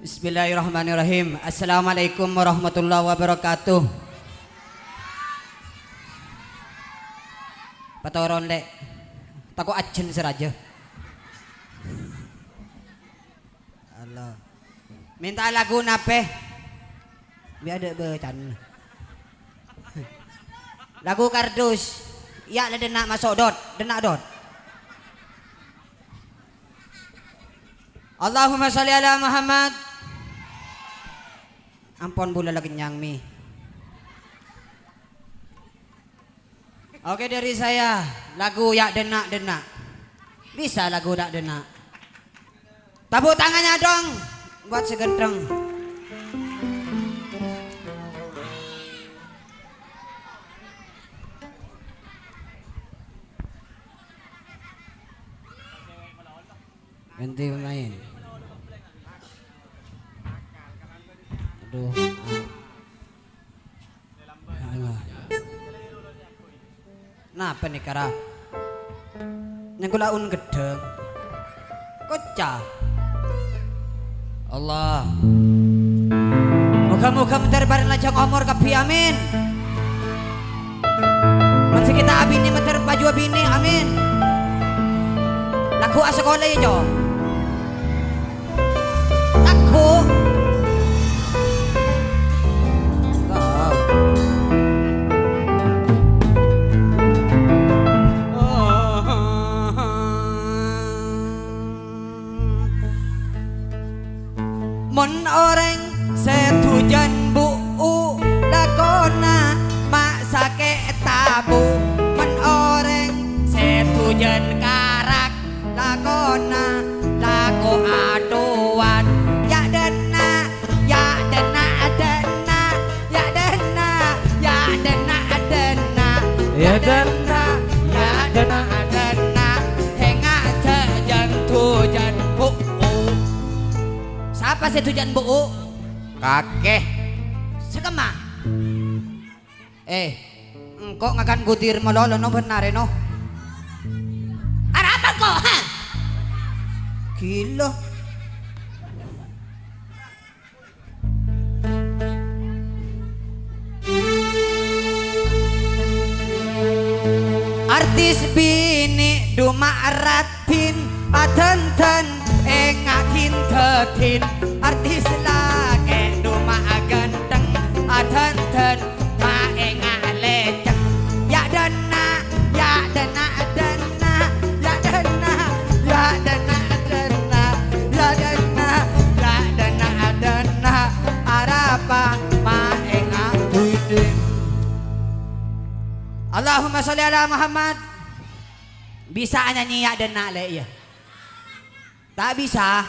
Bismillahirrahmanirrahim. Assalamualaikum warahmatullahi wabarakatuh. Patoron lek. Tako ajen seraja. Allah. Minta lagu nape? Biar ada becan. Lagu kardus. Ya le denak masuk dot, denak dot. Allahumma sholli ala Muhammad. Ampun bula lagi kenyang mi. Oke dari saya lagu yak denak-denak. Bisa lagu dak denak. Tepuk tangannya dong buat segedeng. Ganti pemain. Aduh. Napa nih kara? Nyengkulaun gedeng. Kocah. Allah. Moga-moga menterbarin lajang umur kapi amin. Masih kita abini menter baju abini amin. Laku sekolah ya jo. Laku. Mon orang setujan buu lakona mak sake tabu. Mon orang setujan karak lakona laku aduan. Ya dena, ya dena, dena, ya dena, ya dena, dena, ya dena, ya dena, dena, henga sejan tujan buu. Siapa sih tujuan buu? Kakek Sekema. Engkau ngakan gutir melolo no benar no. Ada apa kok? Ha? Gila. Artis bini duma ratin aten-ten engakin tetin. Artis lage duma ganteng aten-ten ma engak leceng. Ya dana, ya dana, dana, ya dana, ya dana, dana, ya dana, ya dana, dana, arapa ma engak duidin. Allahumma sholli ala Muhammad. Bisa nyanyi ya dana le ya? Tak bisa.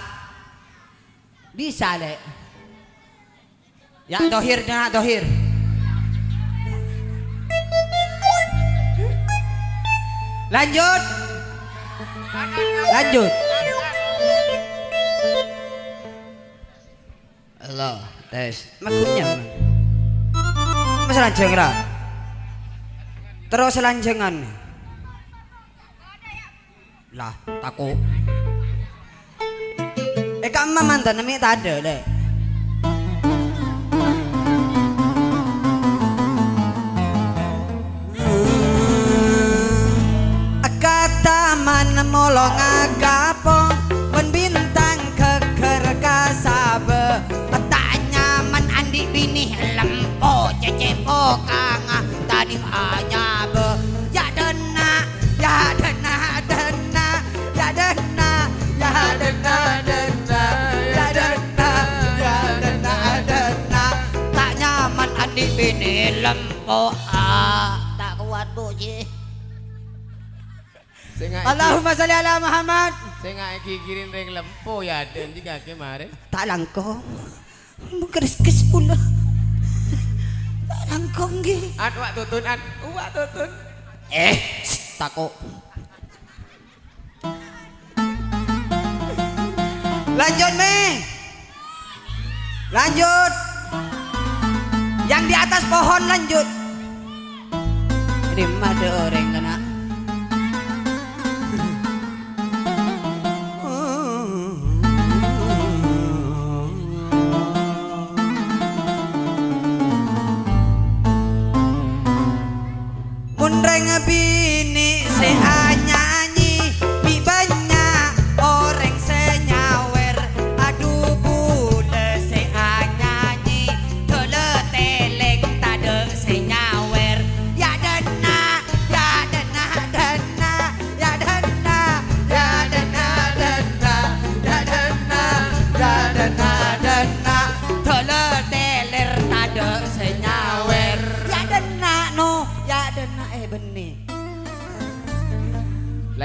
Bisa le. Ya dohir dana dohir. Lanjut. Lanjut. Allah, tes. Makunya. Mas lanjeng ra. Terus lanjengan. Lah, takut. Kamu mantan nami tak ada deh. Kata mana molong agapo men bintang keker kasabe. Tanya man andi bini lempo cecepo kanga tadi hanya be. Ya dena, ya dena, dena, ya dena, ya dena, dena, ya dena, ya dena, dena. Tak nyaman andi bini lempo tak kuat bu je. Allahumma sholli ala Muhammad. Saya nggak gigirin ring lempo ya dan juga kemarin. Tak langkong, keris pula. Tak langkong gini. Wak tutun, wak tutun. Tako. Lanjut nih. Lanjut. Yang di atas pohon lanjut. Ini mah ada orang kena.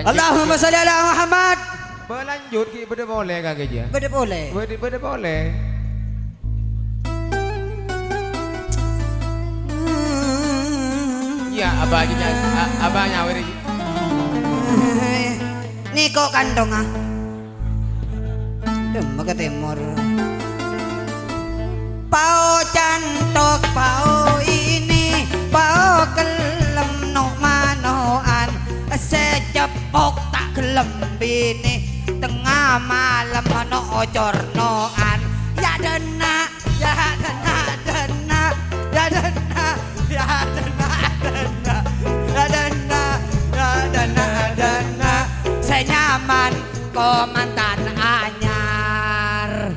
Allahumma salli ala Muhammad. Berlanjut ki beda boleh kagak aja. Beda boleh. Beda boleh. Ya abahnya awet iki. Niko kandong ah. Dem ke timur. Pao cantok pao ini pao kelem no manoan secepok tak gelem bini tengah malam no ocornoan ya dena ya dena dena ya dena ya dena dena ya dena ya dena dena senyaman komandan anyar.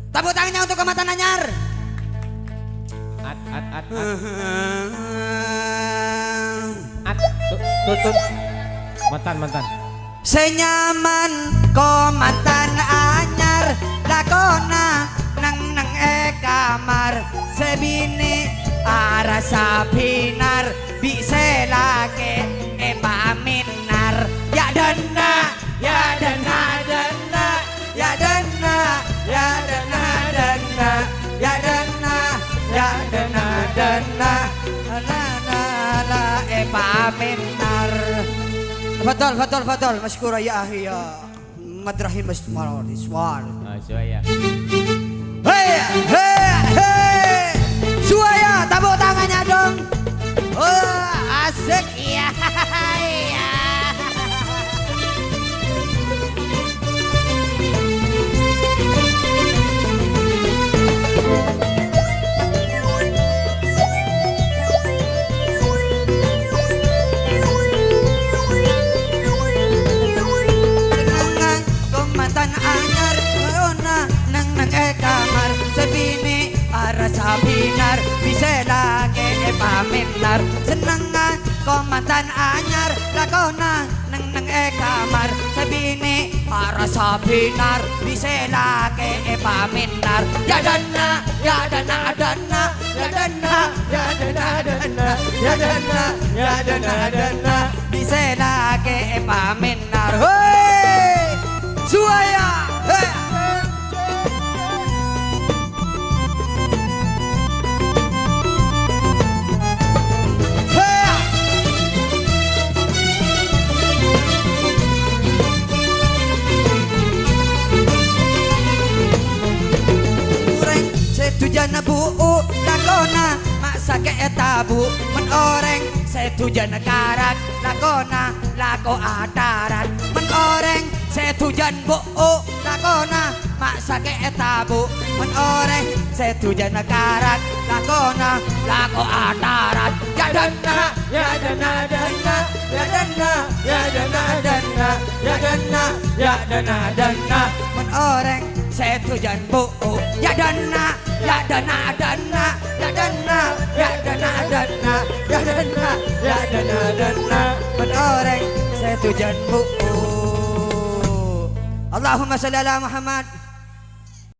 Tepuk tangannya untuk komandan anyar. Tutut. Mantan. Senyaman komandan anyar lakona nang kamar sebini arasa binar bisa lake paminar ya dana ya dana dana ya dana ya dana dana ya dana ya dana dana la paminar. Fadal masyukura ya ahi ya madrahim masmar diswar. Suaya. Hei Suaya tepuk tangannya dong. Oh asik ya. Komandan anyar corona nang kamar sebini arasa binar bisa lagi paminar senengan komandan anyar lakona nang kamar sebini arasa binar bisa lagi paminar ya dana ya dana dana ya dana ya dana dana ya dana ya dana dana bisa lagi paminar. Hei Suaya. Hei. Tujuan buu lakona masa ke tabu menoreng setujan karat lakona lako atarat menoreng setujan buu lakona masa ke tabu menoreng setujan karat lakona lako atarat ya dana ya dana dana ya dana ya dana dana ya dana ya dana dana menoreng setujan buu ya dana ya dana dana ya dana ya dana dana ya dana ya dana dana menoreng setujan buu. Allahumma salli ala Muhammad.